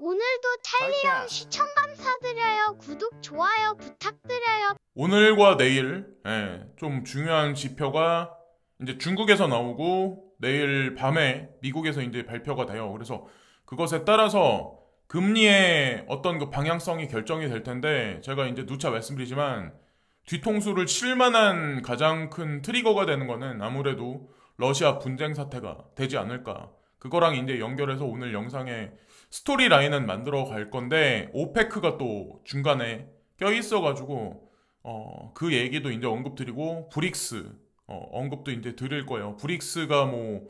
오늘도 찰리형 시청 감사드려요. 구독, 좋아요 부탁드려요. 오늘과 내일 좀 중요한 지표가 이제 중국에서 나오고 내일 밤에 미국에서 이제 발표가 돼요. 그래서 그것에 따라서 금리의 어떤 그 방향성이 결정이 될 텐데 제가 이제 누차 말씀드리지만 뒤통수를 칠 만한 가장 큰 트리거가 되는 거는 아무래도 러시아 분쟁 사태가 되지 않을까. 그거랑 이제 연결해서 오늘 영상에 스토리 라인은 만들어 갈 건데 오페크가 또 중간에 껴 있어가지고 그 얘기도 이제 언급드리고 브릭스 언급도 이제 드릴 거예요. 브릭스가 뭐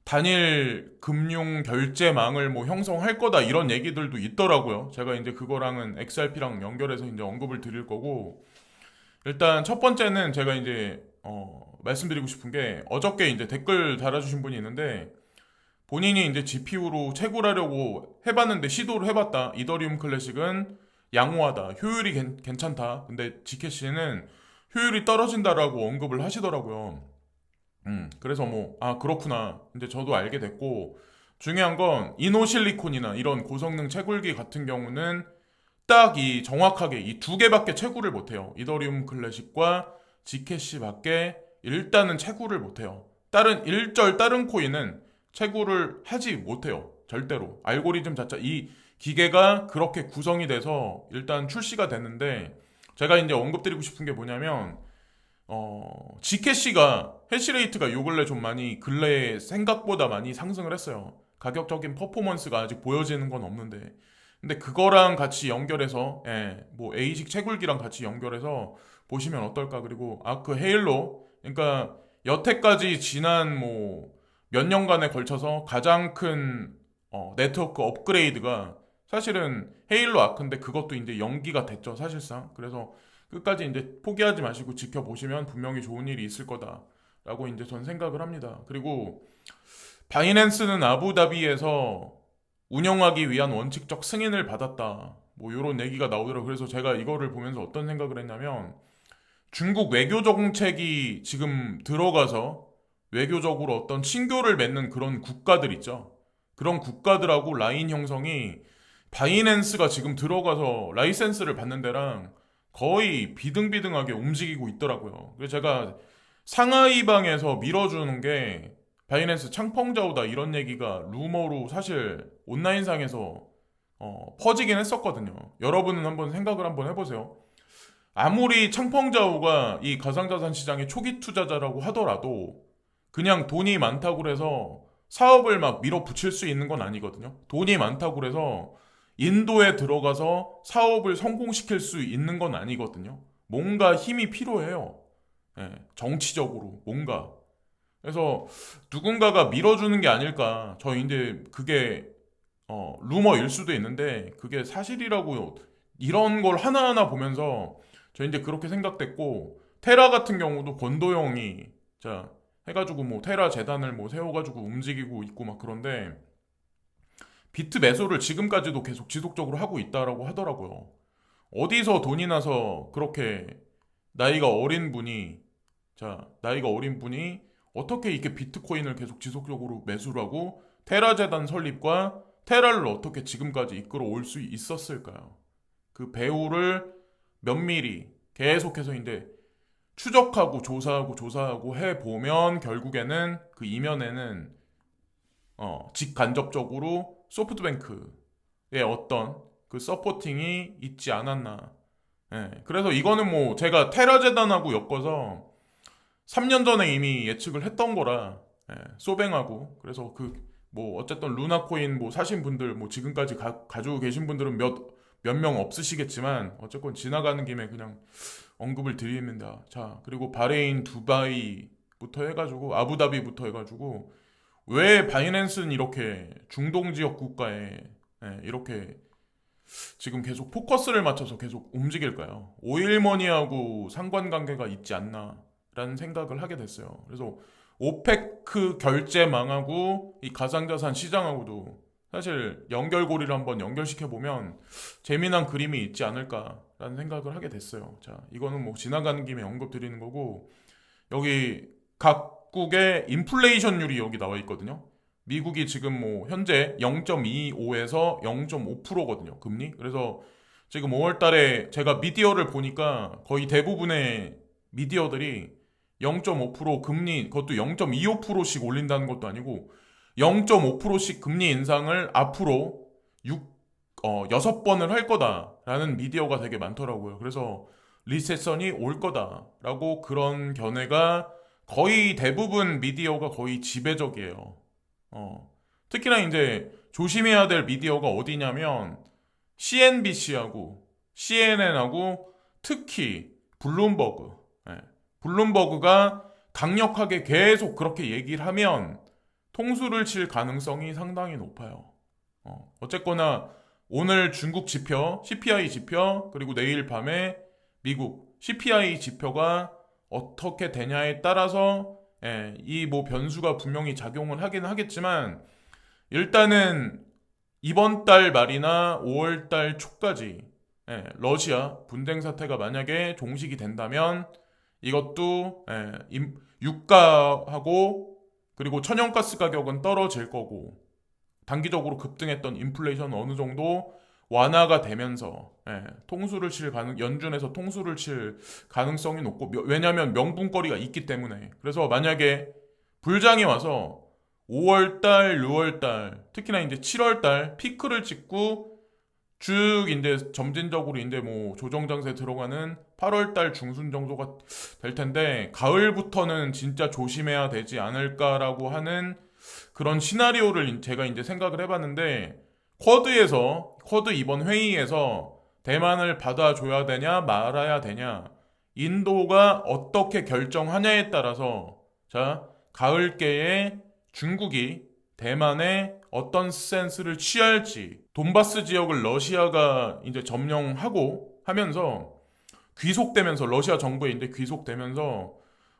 단일 금융 결제망을 뭐 형성할 거다 이런 얘기들도 있더라고요. 제가 이제 그거랑은 XRP랑 연결해서 이제 언급을 드릴 거고 일단 첫 번째는 제가 이제 말씀드리고 싶은 게 어저께 이제 댓글 달아주신 분이 있는데 본인이 이제 GPU로 채굴하려고 해봤는데 시도를 해봤다. 이더리움 클래식은 양호하다. 효율이 괜찮다. 근데 지캐시는 효율이 떨어진다라고 언급을 하시더라고요. 그래서 뭐, 아, 그렇구나. 이제 저도 알게 됐고, 중요한 건 이노실리콘이나 이런 고성능 채굴기 같은 경우는 딱 이 정확하게 이 두 개밖에 채굴을 못해요. 이더리움 클래식과 지캐시밖에 일단은 채굴을 못해요. 다른 코인은 채굴을 하지 못해요. 절대로. 알고리즘 자체, 이 기계가 그렇게 구성이 돼서 일단 출시가 됐는데, 제가 이제 언급드리고 싶은 게 뭐냐면, GCash가 해시레이트가 요 근래 좀 많이 근래에 생각보다 많이 상승을 했어요. 가격적인 퍼포먼스가 아직 보여지는 건 없는데. 근데 그거랑 같이 연결해서 뭐 A식 채굴기랑 같이 연결해서 보시면 어떨까. 그리고 그 헤일로 그러니까 여태까지 지난 뭐 몇 년간에 걸쳐서 가장 큰 네트워크 업그레이드가 사실은 헤일로 아크인데 그것도 이제 연기가 됐죠 사실상. 그래서 끝까지 이제 포기하지 마시고 지켜보시면 분명히 좋은 일이 있을 거다라고 이제 전 생각을 합니다. 그리고 바이낸스는 아부다비에서 운영하기 위한 원칙적 승인을 받았다. 뭐 이런 얘기가 나오더라고요. 그래서 제가 이거를 보면서 어떤 생각을 했냐면 중국 외교 정책이 지금 들어가서 외교적으로 어떤 친교를 맺는 그런 국가들 있죠. 그런 국가들하고 라인 형성이 바이낸스가 지금 들어가서 라이센스를 받는 데랑 거의 비등비등하게 움직이고 있더라고요. 그래서 제가 상하이방에서 밀어주는 게 바이낸스 창펑자오다 이런 얘기가 루머로 사실 온라인상에서 퍼지긴 했었거든요. 여러분은 한번 생각을 한번 해보세요. 아무리 창펑자오가 이 가상자산 시장의 초기 투자자라고 하더라도 그냥 돈이 많다고 그래서 사업을 막 밀어붙일 수 있는 건 아니거든요. 돈이 많다고 그래서 인도에 들어가서 사업을 성공시킬 수 있는 건 아니거든요. 뭔가 힘이 필요해요. 정치적으로 뭔가. 그래서 누군가가 밀어주는 게 아닐까. 저 이제 그게 루머일 수도 있는데 그게 사실이라고 이런 걸 하나하나 보면서 저 이제 그렇게 생각됐고 테라 같은 경우도 권도영이 자 해가지고 뭐 테라 재단을 뭐 세워가지고 움직이고 있고 막 그런데 비트 매수를 지금까지도 계속 지속적으로 하고 있다라고 하더라고요. 어디서 돈이 나서 그렇게 나이가 어린 분이 나이가 어린 분이 어떻게 이렇게 비트코인을 계속 지속적으로 매수를 하고 테라 재단 설립과 테라를 어떻게 지금까지 이끌어 올 수 있었을까요? 그 배후를 면밀히 계속해서 이제 추적하고 조사하고 해 보면 결국에는 그 이면에는 직간접적으로 소프트뱅크의 어떤 그 서포팅이 있지 않았나. 그래서 이거는 뭐 제가 테라 재단하고 엮어서 3년 전에 이미 예측을 했던 거라 소뱅하고 그래서 그 뭐 어쨌든 루나코인 뭐 사신 분들 뭐 지금까지 가지고 계신 분들은 몇 명 없으시겠지만 어쨌건 지나가는 김에 그냥 언급을 드립니다. 자, 그리고 바레인, 두바이부터 해가지고 아부다비부터 해가지고 왜 바이낸스는 이렇게 중동 지역 국가에 이렇게 지금 계속 포커스를 맞춰서 계속 움직일까요? 오일머니하고 상관관계가 있지 않나라는 생각을 하게 됐어요. 그래서 오페크 결제망하고 이 가상자산 시장하고도 사실 연결고리를 한번 연결시켜 보면 재미난 그림이 있지 않을까라는 생각을 하게 됐어요. 자, 이거는 뭐 지나가는 김에 언급 드리는 거고 여기 각국의 인플레이션율이 여기 나와 있거든요. 미국이 지금 뭐 현재 0.25에서 0.5%거든요. 금리. 그래서 지금 5월 달에 제가 미디어를 보니까 거의 대부분의 미디어들이 0.5% 금리, 그것도 0.25%씩 올린다는 것도 아니고 0.5%씩 금리 인상을 앞으로 6번을 할 거다라는 미디어가 되게 많더라고요. 그래서 리세션이 올 거다라고 그런 견해가 거의 대부분 미디어가 거의 지배적이에요. 특히나 이제 조심해야 될 미디어가 어디냐면 CNBC하고 CNN하고 특히 블룸버그. 예. 블룸버그가 강력하게 계속 그렇게 얘기를 하면 통수를 칠 가능성이 상당히 높아요. 어쨌거나 오늘 중국 지표, CPI 지표, 그리고 내일 밤에 미국 CPI 지표가 어떻게 되냐에 따라서 이 뭐 변수가 분명히 작용을 하긴 하겠지만 일단은 이번 달 말이나 5월 달 초까지 러시아 분쟁 사태가 만약에 종식이 된다면 이것도 유가하고 그리고 천연가스 가격은 떨어질 거고 단기적으로 급등했던 인플레이션은 어느 정도 완화가 되면서 통수를 칠 연준에서 통수를 칠 가능성이 높고 왜냐하면 명분거리가 있기 때문에 그래서 만약에 불장이 와서 5월달, 6월달 특히나 이제 7월달 피크를 찍고 쭉 이제 점진적으로 이제 뭐 조정 장세에 들어가는 8월달 중순 정도가 될 텐데 가을부터는 진짜 조심해야 되지 않을까라고 하는 그런 시나리오를 제가 이제 생각을 해봤는데 쿼드 이번 회의에서 대만을 받아줘야 되냐 말아야 되냐 인도가 어떻게 결정하냐에 따라서 자 가을께에 중국이 대만에 어떤 스탠스를 취할지 돈바스 지역을 러시아가 이제 점령하고 하면서 귀속되면서 러시아 정부에 이제 귀속되면서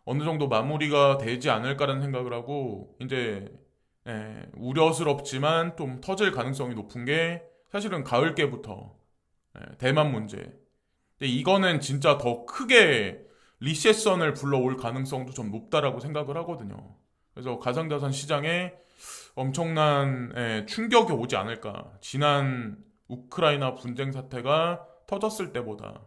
어느 정도 마무리가 되지 않을까라는 생각을 하고 이제 우려스럽지만 좀 터질 가능성이 높은 게 사실은 가을께부터 대만 문제. 근데 이거는 진짜 더 크게 리세션을 불러올 가능성도 좀 높다라고 생각을 하거든요. 그래서 가상자산 시장에 엄청난 충격이 오지 않을까. 지난 우크라이나 분쟁 사태가 터졌을 때보다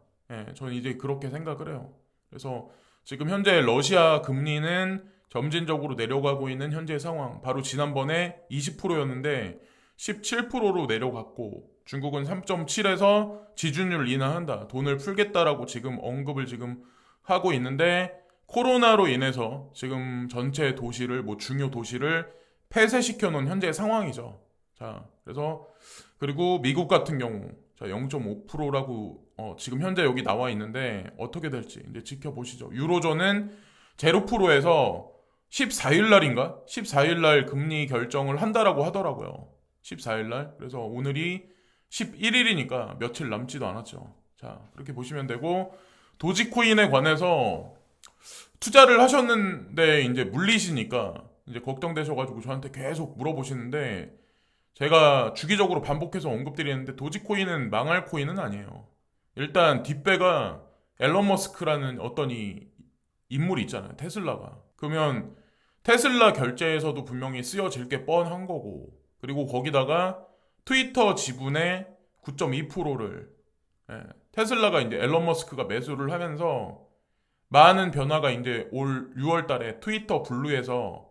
저는 이제 그렇게 생각을 해요. 그래서 지금 현재 러시아 금리는 점진적으로 내려가고 있는 현재 상황. 바로 지난번에 20%였는데 17%로 내려갔고 중국은 3.7에서 지준율 인하한다. 돈을 풀겠다라고 지금 언급을 지금 하고 있는데 코로나로 인해서 지금 전체 도시를 뭐 중요 도시를 폐쇄시켜 놓은 현재 상황이죠. 자, 그래서 그리고 미국 같은 경우 자, 0.5%라고 지금 현재 여기 나와 있는데 어떻게 될지 이제 지켜보시죠. 유로존은 0%에서 14일 날인가? 14일 날 금리 결정을 한다라고 하더라고요. 14일 날. 그래서 오늘이 11일이니까 며칠 남지도 않았죠. 자, 그렇게 보시면 되고 도지코인에 관해서 투자를 하셨는데 이제 물리시니까 이제 걱정되셔가지고 저한테 계속 물어보시는데 제가 주기적으로 반복해서 언급드리는데 도지코인은 망할 코인은 아니에요. 일단 뒷배가 앨런 머스크라는 어떤 이 인물이 있잖아요. 테슬라가. 그러면 테슬라 결제에서도 분명히 쓰여질 게 뻔한 거고 그리고 거기다가 트위터 지분의 9.2%를 테슬라가 이제 앨런 머스크가 매수를 하면서 많은 변화가 이제 올 6월 달에 트위터 블루에서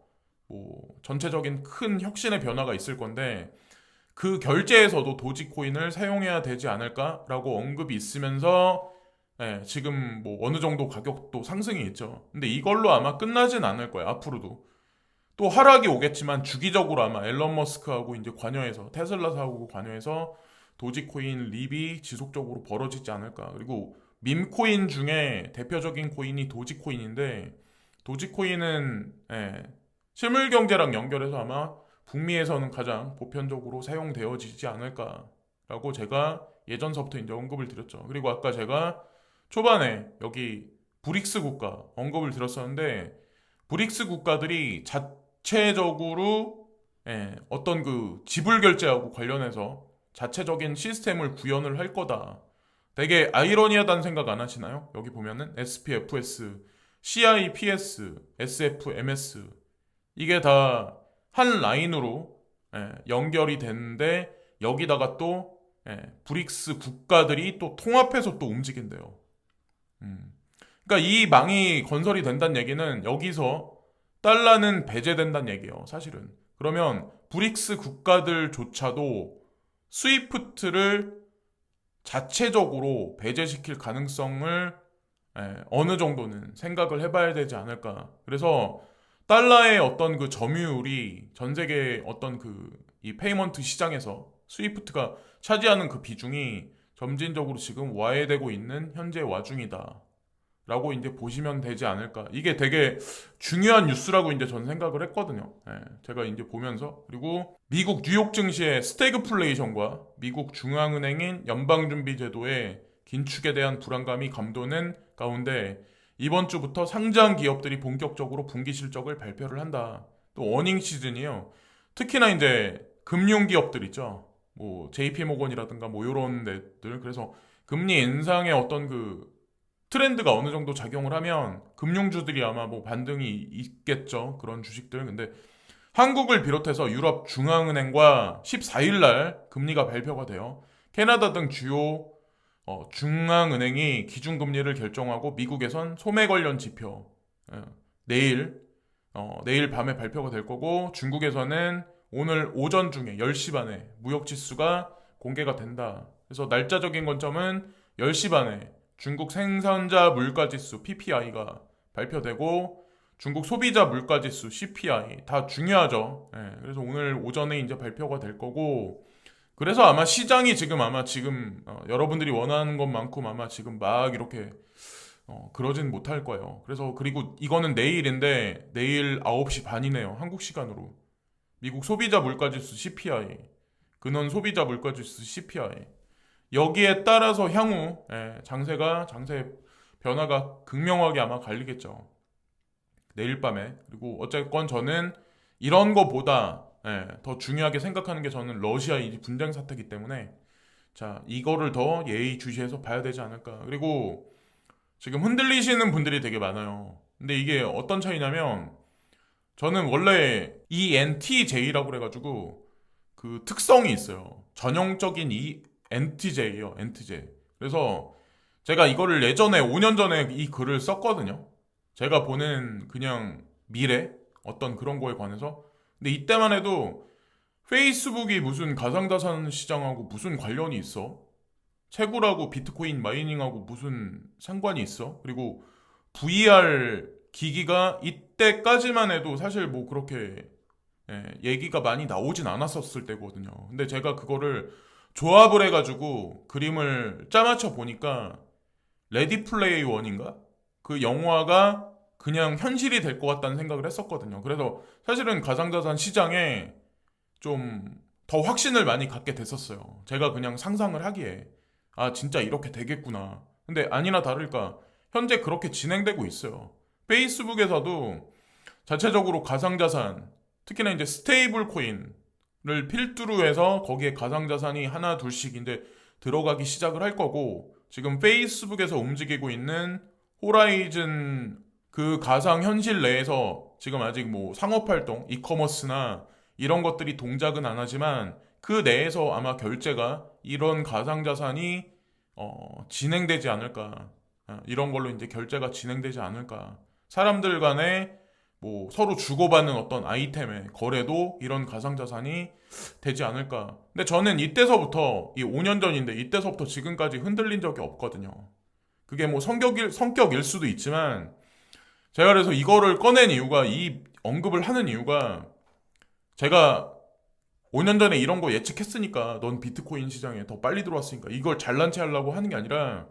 뭐 전체적인 큰 혁신의 변화가 있을 건데 그 결제에서도 도지코인을 사용해야 되지 않을까라고 언급이 있으면서 지금 뭐 어느 정도 가격도 상승이 있죠. 근데 이걸로 아마 끝나진 않을 거예요. 앞으로도 또 하락이 오겠지만 주기적으로 아마 앨런 머스크하고 이제 관여해서 테슬라 사고 관여해서 도지코인 립이 지속적으로 벌어지지 않을까. 그리고 밈코인 중에 대표적인 코인이 도지코인인데 도지코인은 실물 경제랑 연결해서 아마 북미에서는 가장 보편적으로 사용되어지지 않을까라고 제가 예전서부터 이제 언급을 드렸죠. 그리고 아까 제가 초반에 여기 브릭스 국가 언급을 드렸었는데 브릭스 국가들이 자체적으로 어떤 그 지불 결제하고 관련해서 자체적인 시스템을 구현을 할 거다. 되게 아이러니하다는 생각 안 하시나요? 여기 보면은 SPFS, CIPS, SFMS 이게 다 한 라인으로 연결이 되는데 여기다가 또 브릭스 국가들이 또 통합해서 또 움직인대요. 그러니까 이 망이 건설이 된다는 얘기는 여기서 달러는 배제된다는 얘기예요, 사실은. 그러면 브릭스 국가들조차도 스위프트를 자체적으로 배제시킬 가능성을 어느 정도는 생각을 해봐야 되지 않을까. 그래서 달러의 어떤 그 점유율이 전 세계 어떤 그 이 페이먼트 시장에서 스위프트가 차지하는 그 비중이 점진적으로 지금 와해되고 있는 현재 와중이다. 라고 이제 보시면 되지 않을까. 이게 되게 중요한 뉴스라고 이제 전 생각을 했거든요. 제가 이제 보면서. 그리고 미국 뉴욕 증시의 스태그플레이션과 미국 중앙은행인 연방준비제도의 긴축에 대한 불안감이 감도는 가운데 이번 주부터 상장 기업들이 본격적으로 분기 실적을 발표를 한다. 또 어닝 시즌이요. 특히나 이제 금융 기업들 있죠. 뭐 JP모건이라든가 뭐 이런 데들. 그래서 금리 인상의 어떤 그 트렌드가 어느 정도 작용을 하면 금융주들이 아마 뭐 반등이 있겠죠. 그런 주식들. 근데 한국을 비롯해서 유럽 중앙은행과 14일 날 금리가 발표가 돼요. 캐나다 등 주요 중앙은행이 기준금리를 결정하고 미국에선 소매 관련 지표 내일 밤에 발표가 될 거고 중국에서는 오늘 오전 중에 10시 반에 무역지수가 공개가 된다. 그래서 날짜적인 관점은 10시 반에 중국 생산자 물가지수 PPI가 발표되고 중국 소비자 물가지수 CPI 다 중요하죠. 그래서 오늘 오전에 이제 발표가 될 거고 그래서 아마 시장이 지금 여러분들이 원하는 것만큼 아마 지금 막 이렇게 그러진 못할 거예요. 그래서 그리고 이거는 내일인데 내일 9시 반이네요. 한국 시간으로. 미국 소비자 물가지수 CPI, 근원 소비자 물가지수 CPI. 여기에 따라서 향후 장세 변화가 극명하게 아마 갈리겠죠. 내일 밤에. 그리고 어쨌건 저는 이런 거보다 더 중요하게 생각하는 게 저는 러시아 이 분쟁 사태이기 때문에 자 이거를 더 예의주시해서 봐야 되지 않을까. 그리고 지금 흔들리시는 분들이 되게 많아요. 근데 이게 어떤 차이냐면 저는 원래 ENTJ라고 그래가지고 그 특성이 있어요. 전형적인 ENTJ예요. NTJ. 그래서 제가 이거를 예전에 5년 전에 이 글을 썼거든요. 제가 보는 그냥 미래 어떤 그런 거에 관해서. 근데 이때만 해도 페이스북이 무슨 가상자산 시장하고 무슨 관련이 있어? 채굴하고 비트코인 마이닝하고 무슨 상관이 있어? 그리고 VR 기기가 이때까지만 해도 사실 뭐 그렇게 얘기가 많이 나오진 않았었을 때거든요. 근데 제가 그거를 조합을 해가지고 그림을 짜맞춰 보니까 레디 플레이 원인가? 그 영화가 그냥 현실이 될 것 같다는 생각을 했었거든요. 그래서 사실은 가상자산 시장에 좀 더 확신을 많이 갖게 됐었어요. 제가 그냥 상상을 하기에 아 진짜 이렇게 되겠구나. 근데 아니나 다를까 현재 그렇게 진행되고 있어요. 페이스북에서도 자체적으로 가상자산 특히나 이제 스테이블 코인을 필두로 해서 거기에 가상자산이 하나 둘씩 이제 들어가기 시작을 할 거고 지금 페이스북에서 움직이고 있는 호라이즌 그 가상현실 내에서 지금 아직 뭐 상업활동, 이커머스나 이런 것들이 동작은 안 하지만 그 내에서 아마 결제가 이런 가상자산이 진행되지 않을까. 이런 걸로 이제 결제가 진행되지 않을까. 사람들 간에 뭐 서로 주고받는 어떤 아이템의 거래도 이런 가상자산이 되지 않을까. 근데 저는 이때서부터 이 5년 전인데 이때서부터 지금까지 흔들린 적이 없거든요. 그게 뭐 성격일 수도 있지만 제가 그래서 이거를 꺼낸 이유가 이 언급을 하는 이유가 제가 5년 전에 이런 거 예측했으니까 넌 비트코인 시장에 더 빨리 들어왔으니까 이걸 잘난 체 하려고 하는 게 아니라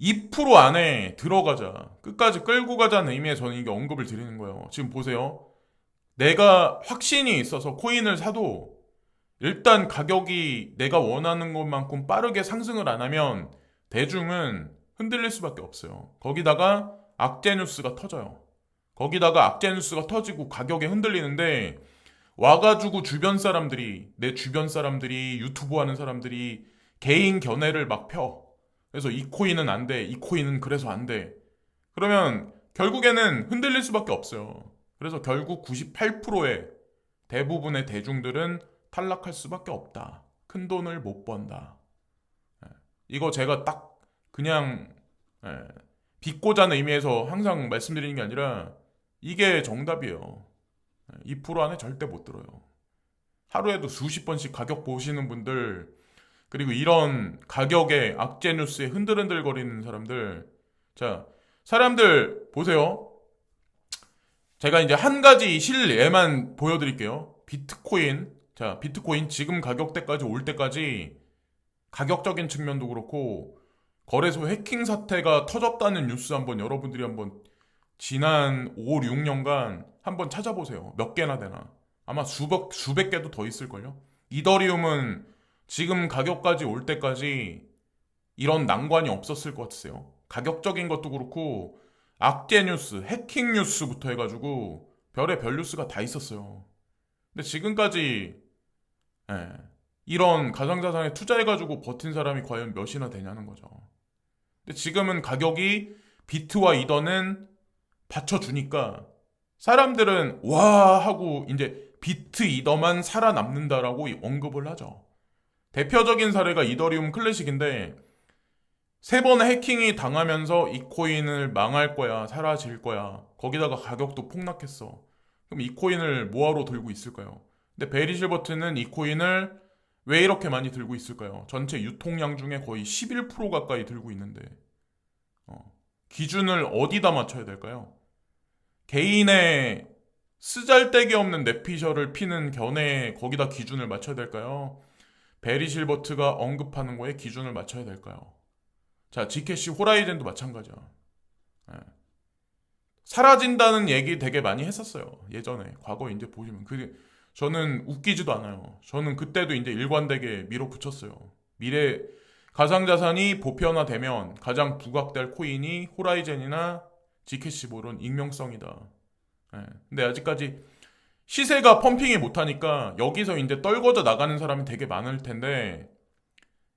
2% 안에 들어가자. 끝까지 끌고 가자는 의미에 저는 이게 언급을 드리는 거예요. 지금 보세요. 내가 확신이 있어서 코인을 사도 일단 가격이 내가 원하는 것만큼 빠르게 상승을 안 하면 대중은 흔들릴 수밖에 없어요. 거기다가 악재 뉴스가 터져요. 거기다가 악재 뉴스가 터지고 가격에 흔들리는데 와가지고 내 주변 사람들이 유튜브 하는 사람들이 개인 견해를 막 펴. 그래서 이 코인은 안 돼. 이 코인은 그래서 안 돼. 그러면 결국에는 흔들릴 수밖에 없어요. 그래서 결국 98%의 대부분의 대중들은 탈락할 수밖에 없다. 큰 돈을 못 번다. 예. 이거 제가 딱 그냥 비꼬자는 의미에서 항상 말씀드리는 게 아니라 이게 정답이에요. 2% 안에 절대 못 들어요. 하루에도 수십 번씩 가격 보시는 분들, 그리고 이런 가격에 악재 뉴스에 흔들흔들거리는 사람들, 자, 사람들 보세요. 제가 이제 한 가지 실예만 보여드릴게요. 비트코인. 자, 비트코인 지금 가격대까지 올 때까지 가격적인 측면도 그렇고 거래소 해킹 사태가 터졌다는 뉴스 한번 여러분들이 한번 지난 5, 6년간 한번 찾아보세요. 몇 개나 되나. 아마 수백 개도 더 있을걸요. 이더리움은 지금 가격까지 올 때까지 이런 난관이 없었을 것 같으세요. 가격적인 것도 그렇고 악재 뉴스, 해킹 뉴스부터 해가지고 별의 별 뉴스가 다 있었어요. 근데 지금까지 이런 가상자산에 투자해가지고 버틴 사람이 과연 몇이나 되냐는 거죠. 근데 지금은 가격이 비트와 이더는 받쳐주니까 사람들은 와 하고 이제 비트 이더만 살아남는다라고 언급을 하죠. 대표적인 사례가 이더리움 클래식인데 3번의 해킹이 당하면서 이 코인을 망할 거야, 사라질 거야. 거기다가 가격도 폭락했어. 그럼 이 코인을 뭐하러 들고 있을까요? 근데 베리 실버트는 이 코인을 왜 이렇게 많이 들고 있을까요? 전체 유통량 중에 거의 11% 가까이 들고 있는데 기준을 어디다 맞춰야 될까요? 개인의 쓰잘데기 없는 뇌피셜을 피는 견해에 거기다 기준을 맞춰야 될까요? 베리 실버트가 언급하는 거에 기준을 맞춰야 될까요? 자, 지캐시 호라이즌도 마찬가지야. 사라진다는 얘기 되게 많이 했었어요. 예전에. 과거 이제 보시면. 저는 웃기지도 않아요. 저는 그때도 이제 일관되게 밀어붙였어요. 미래 가상자산이 보편화되면 가장 부각될 코인이 호라이즌이나 지캐시 이런 익명성이다. 근데 아직까지 시세가 펌핑이 못하니까 여기서 이제 떨궈져 나가는 사람이 되게 많을 텐데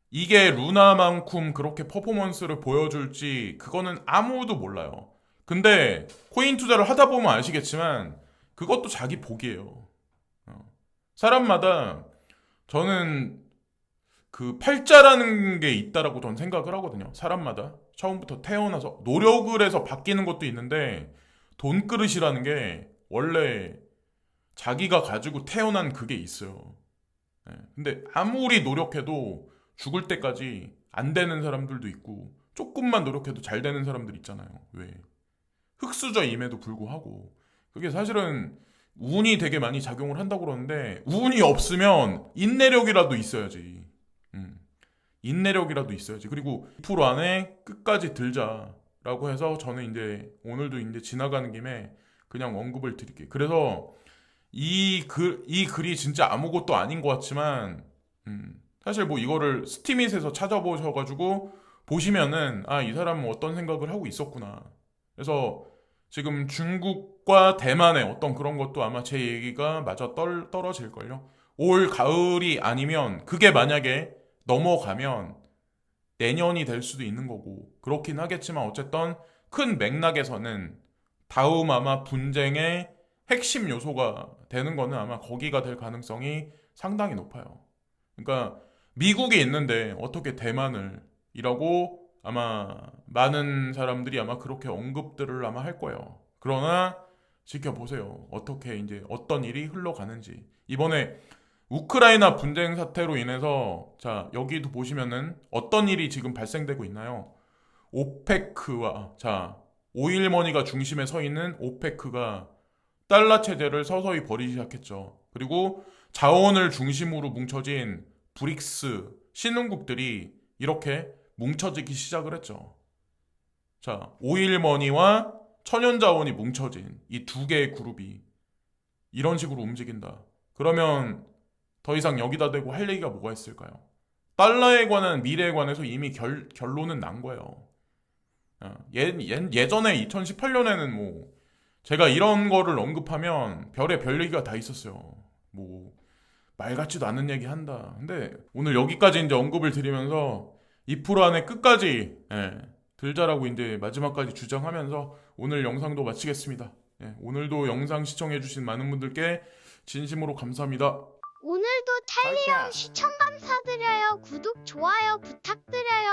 이게 루나만큼 그렇게 퍼포먼스를 보여줄지 그거는 아무도 몰라요. 근데 코인 투자를 하다 보면 아시겠지만 그것도 자기 복이에요. 사람마다 저는 그 팔자라는 게 있다라고 저는 생각을 하거든요. 사람마다 처음부터 태어나서 노력을 해서 바뀌는 것도 있는데 돈그릇이라는 게 원래 자기가 가지고 태어난 그게 있어요. 근데 아무리 노력해도 죽을 때까지 안 되는 사람들도 있고 조금만 노력해도 잘 되는 사람들 있잖아요. 왜? 흑수저임에도 불구하고 그게 사실은 운이 되게 많이 작용을 한다고 그러는데 운이 없으면 인내력이라도 있어야지. 인내력이라도 있어야지. 그리고 2% 안에 끝까지 들자라고 해서 저는 이제 오늘도 이제 지나가는 김에 그냥 언급을 드릴게요. 그래서 이 글이 진짜 아무것도 아닌 것 같지만 사실 뭐 이거를 스티밋에서 찾아보셔가지고 보시면은 이 사람은 어떤 생각을 하고 있었구나. 그래서 지금 중국과 대만의 어떤 그런 것도 아마 제 얘기가 맞아 떨어질걸요. 올 가을이 아니면 그게 만약에 넘어가면 내년이 될 수도 있는 거고 그렇긴 하겠지만 어쨌든 큰 맥락에서는 다음 아마 분쟁의 핵심 요소가 되는 거는 아마 거기가 될 가능성이 상당히 높아요. 그러니까 미국에 있는데 어떻게 대만을 이라고 아마 많은 사람들이 아마 그렇게 언급들을 아마 할 거예요. 그러나 지켜보세요. 어떻게 이제 어떤 일이 흘러가는지. 이번에 우크라이나 분쟁 사태로 인해서 자 여기도 보시면은 어떤 일이 지금 발생되고 있나요? 오페크와 자 오일머니가 중심에 서 있는 오페크가 달러 체제를 서서히 버리기 시작했죠. 그리고 자원을 중심으로 뭉쳐진 브릭스 신흥국들이 이렇게 뭉쳐지기 시작을 했죠. 자, 오일머니와 천연자원이 뭉쳐진 이 두 개의 그룹이 이런 식으로 움직인다. 그러면 더 이상 여기다 대고 할 얘기가 뭐가 있을까요? 달러에 관한 미래에 관해서 이미 결론은 난 거예요. 예전에 2018년에는 뭐 제가 이런 거를 언급하면 별의 별 얘기가 다 있었어요. 뭐 말 같지도 않은 얘기 한다. 근데 오늘 여기까지 이제 언급을 드리면서 2% 안에 끝까지 들자라고 이제 마지막까지 주장하면서 오늘 영상도 마치겠습니다. 오늘도 영상 시청해주신 많은 분들께 진심으로 감사합니다. 오늘도 탈리형 시청 감사드려요. 구독, 좋아요 부탁드려요.